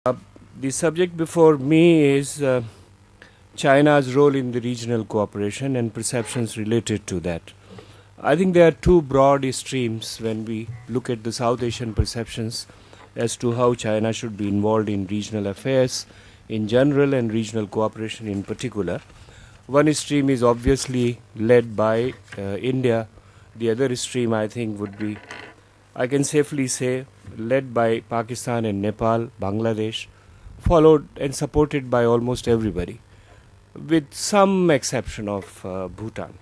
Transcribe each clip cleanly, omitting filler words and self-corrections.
The subject before me is China's role in the regional cooperation and perceptions related to that. I think there are two broad streams when we look at the South Asian perceptions as to how China should be involved in regional affairs in general and regional cooperation in particular. One stream is obviously led by India. The other stream, I think, would be, I can safely say, led by Pakistan and Nepal, Bangladesh, followed and supported by almost everybody, with some exception of Bhutan.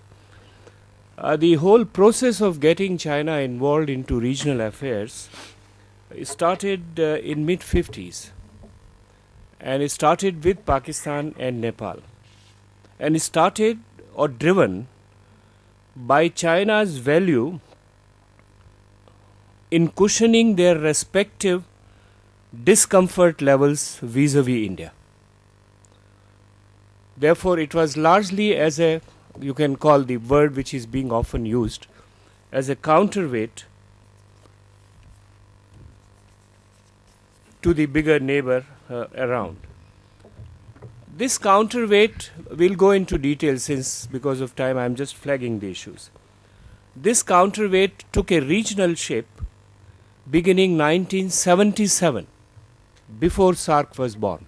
The whole process of getting China involved into regional affairs started in mid-50s, and it started with Pakistan and Nepal, and it started or driven by China's value in cushioning their respective discomfort levels vis-a-vis India. Therefore, it was largely as a, you can call the word which is being often used, as a counterweight to the bigger neighbor around. This counterweight, we'll go into detail since because of time I'm just flagging the issues. This counterweight took a regional shape beginning 1977, before SAARC was born.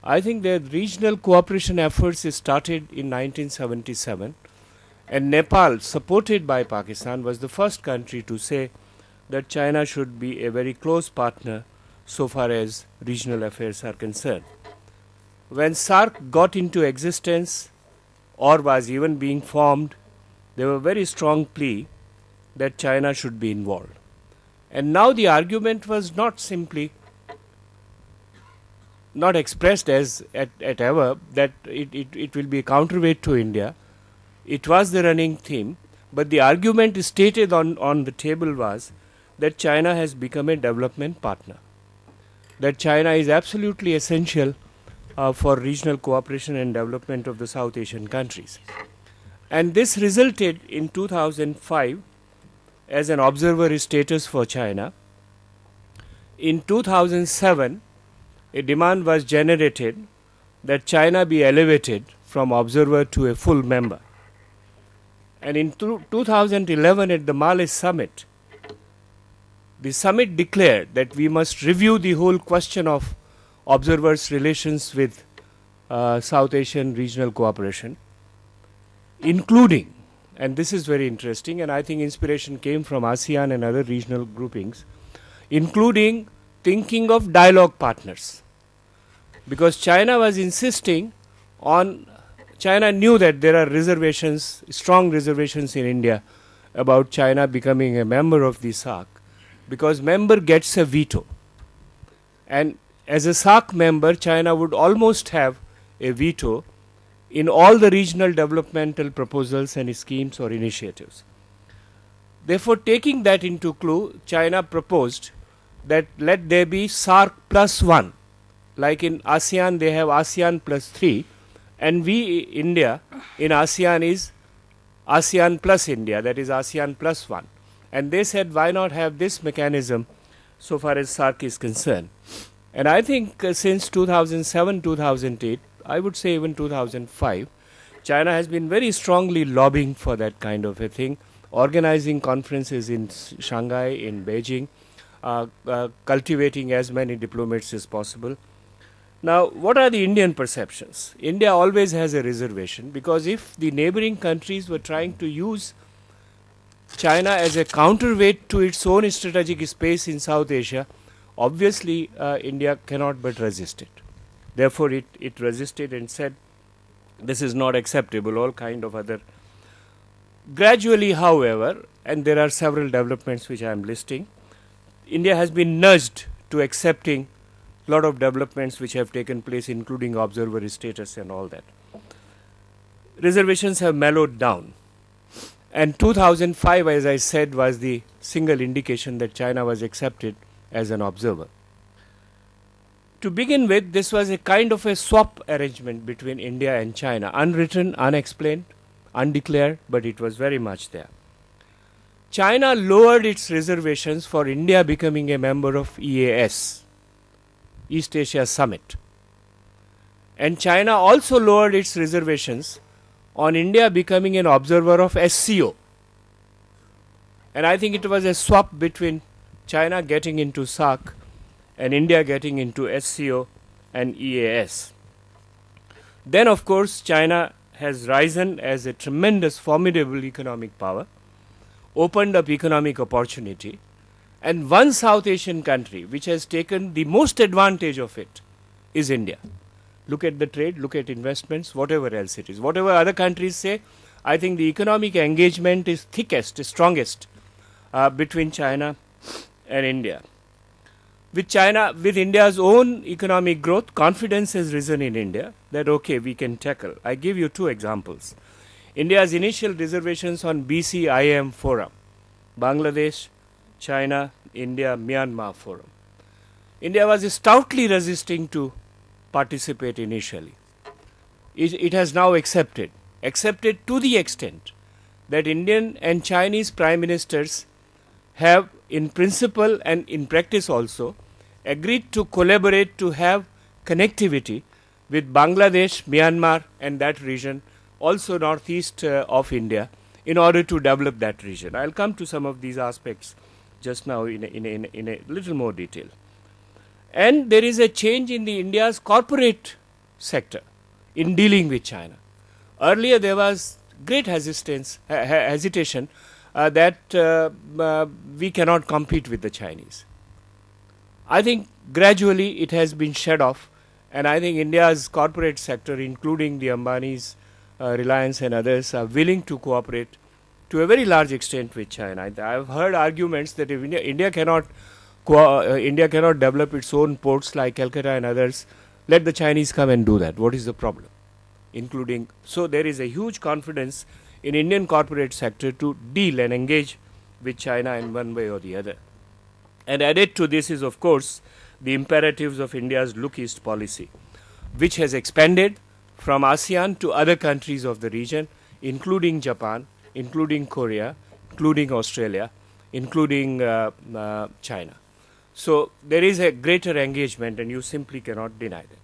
I think the regional cooperation efforts started in 1977, and Nepal, supported by Pakistan, was the first country to say that China should be a very close partner so far as regional affairs are concerned. When SAARC got into existence or was even being formed, there was a very strong plea that China should be involved. And now the argument was not simply not expressed as at ever that it will be a counterweight to India. It was the running theme, but the argument stated on the table was that China has become a development partner, that China is absolutely essential for regional cooperation and development of the South Asian countries. And this resulted in 2005 as an observer status for China. In 2007, a demand was generated that China be elevated from observer to a full member. And in 2011 at the Malacca summit, the summit declared that we must review the whole question of observers' relations with South Asian regional cooperation, including, and this is very interesting, and I think inspiration came from ASEAN and other regional groupings, including thinking of dialogue partners. Because China was insisting on, China knew that there are reservations, strong reservations in India about China becoming a member of the SAARC, because member gets a veto. And as a SAARC member, China would almost have a veto in all the regional developmental proposals and schemes or initiatives. Therefore, taking that into clue, China proposed that let there be SAARC plus 1. Like in ASEAN, they have ASEAN plus 3, and we, India, in ASEAN is ASEAN plus India, that is ASEAN plus 1. And they said, why not have this mechanism so far as SAARC is concerned? And I think since 2007, 2008, I would say even 2005, China has been very strongly lobbying for that kind of a thing, organizing conferences in Shanghai, in Beijing, cultivating as many diplomats as possible. Now, what are the Indian perceptions? India always has a reservation, because if the neighboring countries were trying to use China as a counterweight to its own strategic space in South Asia, obviously India cannot but resist it. Therefore, it resisted and said, this is not acceptable, all kind of other. Gradually, however, and there are several developments which I am listing, India has been nudged to accepting a lot of developments which have taken place, including observer status and all that. Reservations have mellowed down. And 2005, as I said, was the single indication that China was accepted as an observer. To begin with, this was a kind of a swap arrangement between India and China, unwritten, unexplained, undeclared, but it was very much there. China lowered its reservations for India becoming a member of EAS. East Asia Summit. And China also lowered its reservations on India becoming an observer of SCO. And I think it was a swap between China getting into SAARC and India getting into SCO and EAS. Then, of course, China has risen as a tremendous, formidable economic power, opened up economic opportunity, and one South Asian country which has taken the most advantage of it is India. Look at the trade, look at investments, whatever else it is. Whatever other countries say, I think the economic engagement is thickest, strongest between China and India. With India's own economic growth, confidence has risen in India that, okay, we can tackle. I give you two examples. India's initial reservations on BCIM forum, Bangladesh, China, India, Myanmar forum. India was stoutly resisting to participate initially. It has now accepted to the extent that Indian and Chinese prime ministers have, in principle and in practice also, agreed to collaborate to have connectivity with Bangladesh, Myanmar and that region, also northeast of India, in order to develop that region. I'll come to some of these aspects just now in a little more detail. And there is a change in the India's corporate sector in dealing with China. Earlier there was great hesitation that we cannot compete with the Chinese. I think gradually it has been shed off, and I think India's corporate sector, including the Ambanis, Reliance and others, are willing to cooperate to a very large extent with China. I have heard arguments that if India cannot develop its own ports like Calcutta and others, let the Chinese come and do that. What is the problem? So there is a huge confidence in Indian corporate sector to deal and engage with China in one way or the other. And added to this is, of course, the imperatives of India's Look East policy, which has expanded from ASEAN to other countries of the region, including Japan, including Korea, including Australia, including China. So there is a greater engagement, and you simply cannot deny that.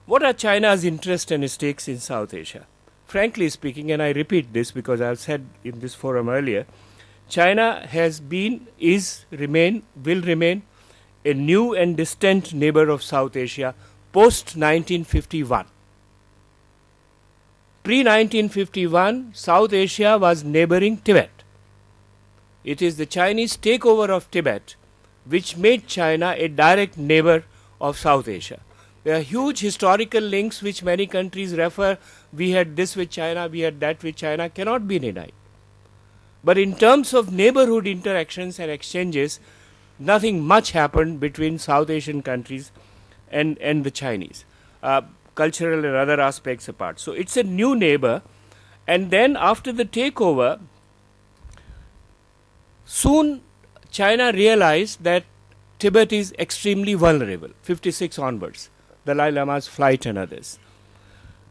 What are China's interests and stakes in South Asia? Frankly speaking, and I repeat this because I have said in this forum earlier, China has been, will remain a new and distant neighbor of South Asia post 1951. Pre-1951, South Asia was neighboring Tibet. It is the Chinese takeover of Tibet which made China a direct neighbor of South Asia. There are huge historical links which many countries refer, we had this with China, we had that with China, cannot be denied. But in terms of neighborhood interactions and exchanges, nothing much happened between South Asian countries and the Chinese, cultural and other aspects apart. So it's a new neighbor, and then after the takeover, soon China realized that Tibet is extremely vulnerable, 56 onwards, Dalai Lama's flight and others.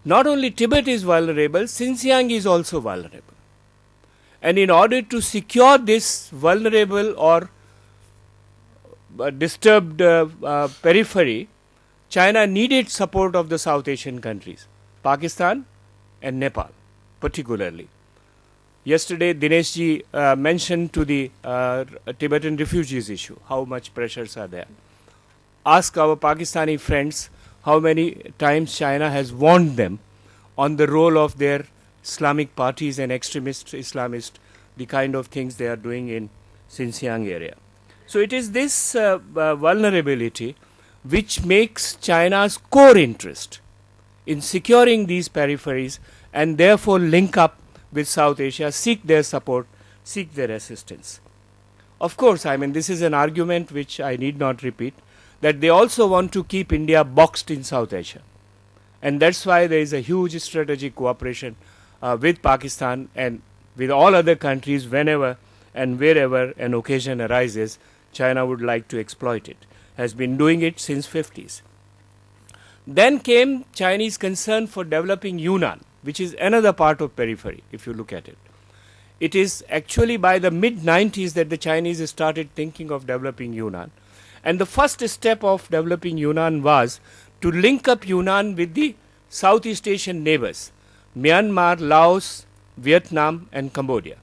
Not only Tibet is vulnerable, Xinjiang is also vulnerable. And in order to secure this vulnerable or disturbed periphery, China needed support of the South Asian countries, Pakistan and Nepal particularly. Yesterday, Dineshji mentioned to the Tibetan refugees issue, how much pressures are there. Ask our Pakistani friends how many times China has warned them on the role of their Islamic parties and extremist Islamists, the kind of things they are doing in Xinjiang area. So it is this vulnerability which makes China's core interest in securing these peripheries and therefore link up with South Asia, seek their support, seek their assistance. Of course, I mean, this is an argument which I need not repeat, that they also want to keep India boxed in South Asia. And that's why there is a huge strategic cooperation with Pakistan and with all other countries whenever and wherever an occasion arises. China would like to exploit it, has been doing it since 50s. Then came Chinese concern for developing Yunnan, which is another part of periphery, if you look at it. It is actually by the mid-90s that the Chinese started thinking of developing Yunnan. And the first step of developing Yunnan was to link up Yunnan with the Southeast Asian neighbors, Myanmar, Laos, Vietnam and Cambodia.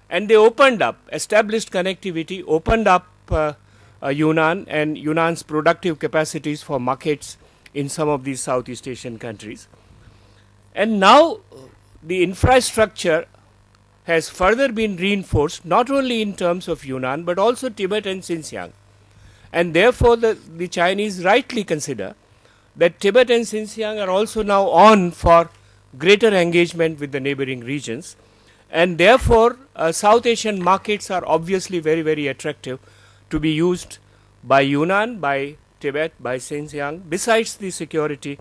And they opened up, established connectivity, opened up Yunnan and Yunnan's productive capacities for markets in some of these Southeast Asian countries. And now the infrastructure has further been reinforced, not only in terms of Yunnan but also Tibet and Xinjiang. And therefore the Chinese rightly consider that Tibet and Xinjiang are also now on for greater engagement with the neighboring regions, and therefore South Asian markets are obviously very, very attractive to be used by Yunnan, by Tibet, by Xinjiang, besides the security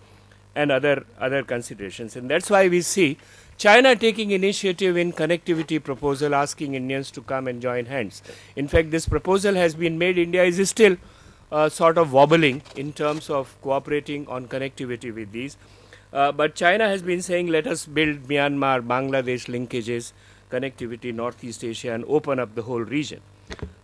and other considerations. And that's why we see China taking initiative in connectivity proposal, asking Indians to come and join hands. In fact, this proposal has been made. India is still sort of wobbling in terms of cooperating on connectivity with these. But China has been saying, let us build Myanmar, Bangladesh linkages, connectivity, Northeast Asia, and open up the whole region.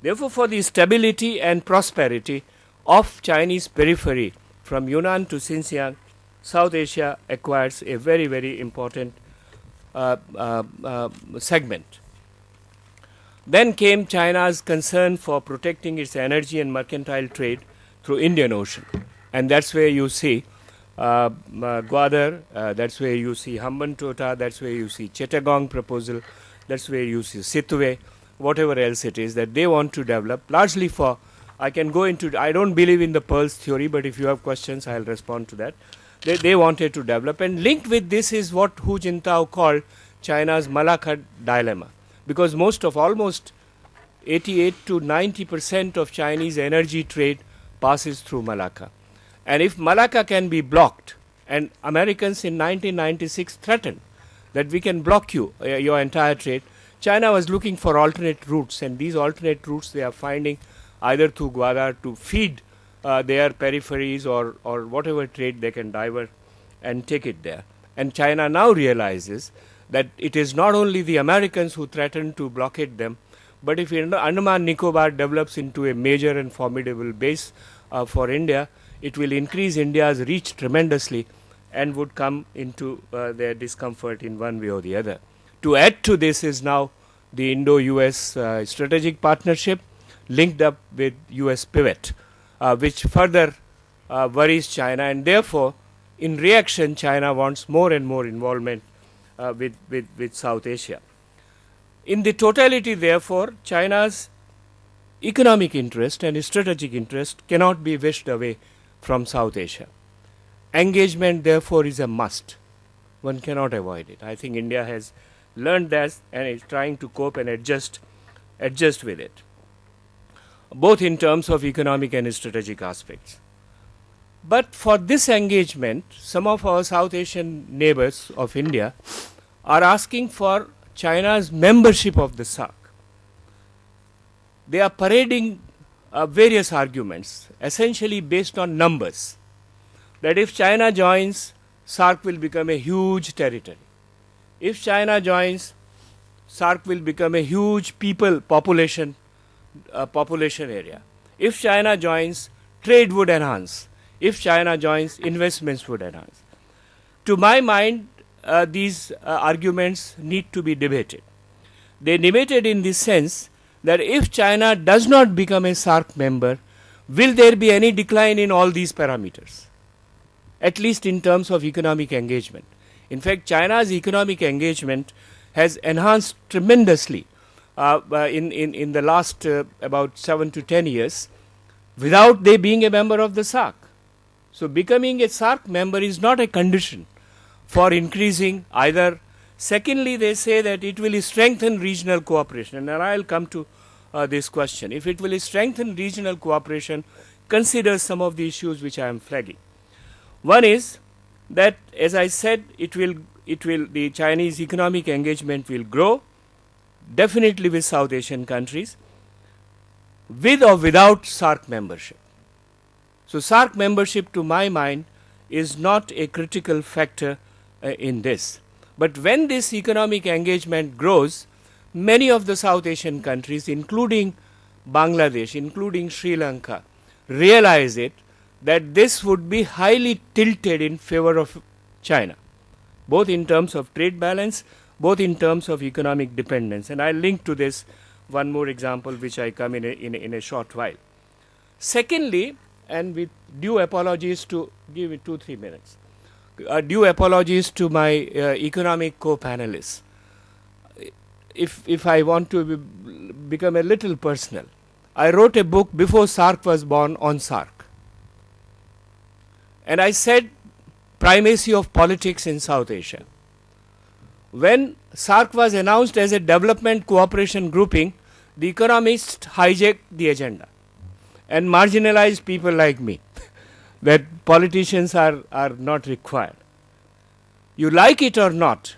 Therefore, for the stability and prosperity of Chinese periphery from Yunnan to Xinjiang, South Asia acquires a very, very important segment. Then came China's concern for protecting its energy and mercantile trade through Indian Ocean. And that's where you see Gwadar, that's where you see Hambantota, that's where you see Chittagong proposal, that's where you see Situve, whatever else it is that they want to develop, largely for, I can go into, I don't believe in the pearls theory, but if you have questions, I'll respond to that. They wanted to develop, and linked with this is what Hu Jintao called China's Malacca dilemma, because almost 88 to 90% of Chinese energy trade passes through Malacca. And if Malacca can be blocked, and Americans in 1996 threatened that we can block you, your entire trade, China was looking for alternate routes, and these alternate routes they are finding either through Gwadar to feed their peripheries or whatever trade they can divert and take it there. And China now realizes that it is not only the Americans who threaten to blockade them, but if Andaman Nicobar develops into a major and formidable base for India, it will increase India's reach tremendously and would come into their discomfort in one way or the other. To add to this is now the Indo-US strategic partnership linked up with US pivot, which further worries China, and therefore in reaction China wants more and more involvement with South Asia. In the totality, therefore, China's economic interest and strategic interest cannot be wished away from South Asia. Engagement, therefore, is a must. One cannot avoid it. I think India has learned that and is trying to cope and adjust with it, both in terms of economic and strategic aspects. But for this engagement, some of our South Asian neighbors of India are asking for China's membership of the SAARC. They are parading various arguments, essentially based on numbers, that if China joins, SAARC will become a huge territory. If China joins, SAARC will become a huge population area. If China joins, trade would enhance. If China joins, investments would enhance. To my mind, these arguments need to be debated. They debated in the sense that if China does not become a SAARC member, will there be any decline in all these parameters, at least in terms of economic engagement? In fact, China's economic engagement has enhanced tremendously in the last about 7 to 10 years without they being a member of the SAARC. So becoming a SAARC member is not a condition for increasing either. Secondly, they say that it will strengthen regional cooperation, and I will come to this question. If it will strengthen regional cooperation, consider some of the issues which I am flagging. One is that, as I said, the Chinese economic engagement will grow, definitely with South Asian countries, with or without SAARC membership. So SAARC membership, to my mind, is not a critical factor in this. But when this economic engagement grows, many of the South Asian countries, including Bangladesh, including Sri Lanka, realize it, that this would be highly tilted in favor of China, both in terms of trade balance, both in terms of economic dependence. And I'll link to this one more example which I come in a short while. Secondly, and with due apologies to, give me 2-3 minutes, due apologies to my economic co-panelists, if I want to become a little personal, I wrote a book before SARC was born on SARC. And I said primacy of politics in South Asia. When SARC was announced as a development cooperation grouping, the economists hijacked the agenda and marginalized people like me, that politicians are not required. You like it or not,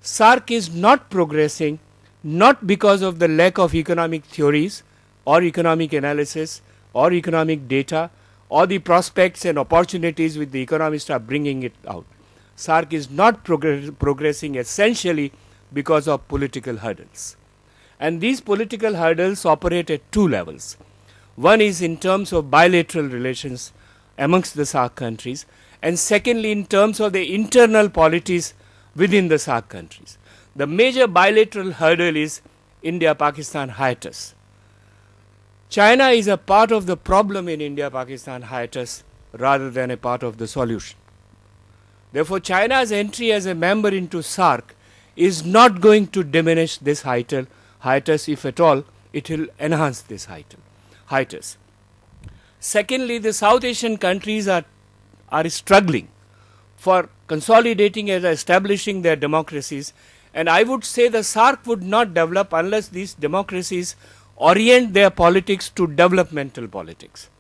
SARC is not progressing, not because of the lack of economic theories or economic analysis or economic data or the prospects and opportunities which the economists are bringing it out. SARC is not progressing essentially because of political hurdles. And these political hurdles operate at two levels. One is in terms of bilateral relations amongst the SARC countries, and secondly in terms of the internal polities within the SARC countries. The major bilateral hurdle is India-Pakistan hiatus. China is a part of the problem in India-Pakistan hiatus rather than a part of the solution. Therefore, China's entry as a member into SARC is not going to diminish this hiatus. If at all, it will enhance this hiatus. Secondly, the South Asian countries are struggling for consolidating and establishing their democracies, and I would say the SARC would not develop unless these democracies orient their politics to developmental politics,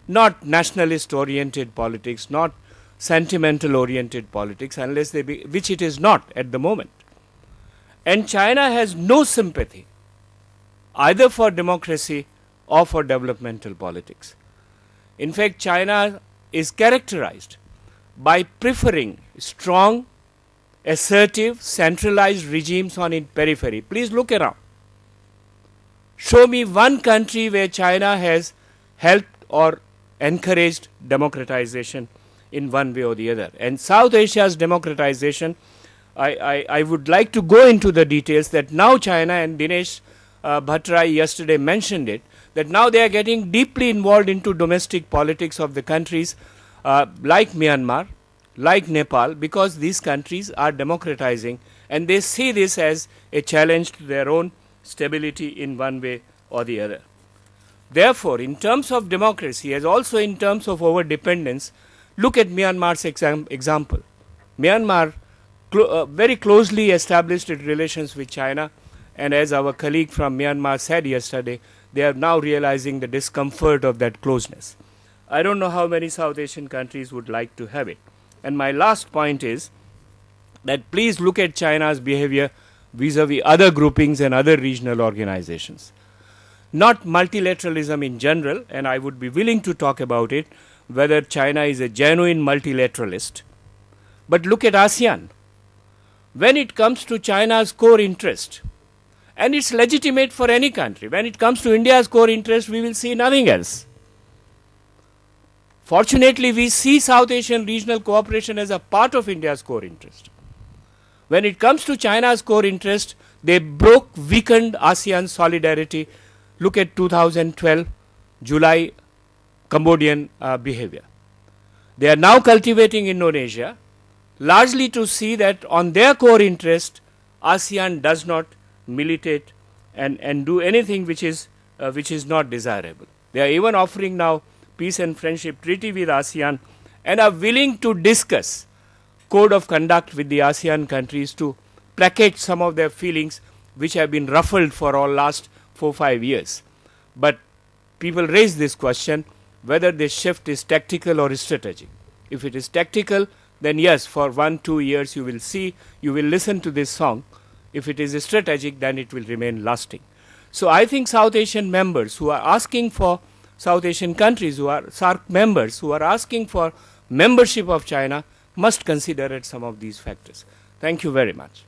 not nationalist oriented politics, not sentimental oriented politics, unless they be, which it is not at the moment. And China has no sympathy either for democracy or for developmental politics. In fact, China is characterized by preferring strong, assertive, centralized regimes on its periphery. Please look around. Show me one country where China has helped or encouraged democratization in one way or the other. And South Asia's democratization, I would like to go into the details that now China, and Dinesh Bhattrai yesterday mentioned it, that now they are getting deeply involved into domestic politics of the countries like Myanmar, like Nepal, because these countries are democratizing and they see this as a challenge to their own stability in one way or the other. Therefore, in terms of democracy as also in terms of over-dependence, look at Myanmar's example. Myanmar very closely established its relations with China, and as our colleague from Myanmar said yesterday, they are now realizing the discomfort of that closeness. I don't know how many South Asian countries would like to have it. And my last point is that please look at China's behavior vis-a-vis other groupings and other regional organizations. Not multilateralism in general, and I would be willing to talk about it, whether China is a genuine multilateralist. But look at ASEAN. When it comes to China's core interest, and it's legitimate for any country, when it comes to India's core interest, we will see nothing else. Fortunately, we see South Asian regional cooperation as a part of India's core interest. When it comes to China's core interest, they weakened ASEAN solidarity. Look at 2012 July Cambodian behavior. They are now cultivating Indonesia, largely to see that on their core interest, ASEAN does not militate and do anything which is not desirable. They are even offering now peace and friendship treaty with ASEAN and are willing to discuss code of conduct with the ASEAN countries to placate some of their feelings which have been ruffled for all last 4-5 years. But people raise this question whether this shift is tactical or strategic. If it is tactical, then yes, for 1-2 years you will listen to this song. If it is strategic, then it will remain lasting. So I think South Asian members who are asking for South Asian countries who are SARC members who are asking for membership of China must consider some of these factors. Thank you very much.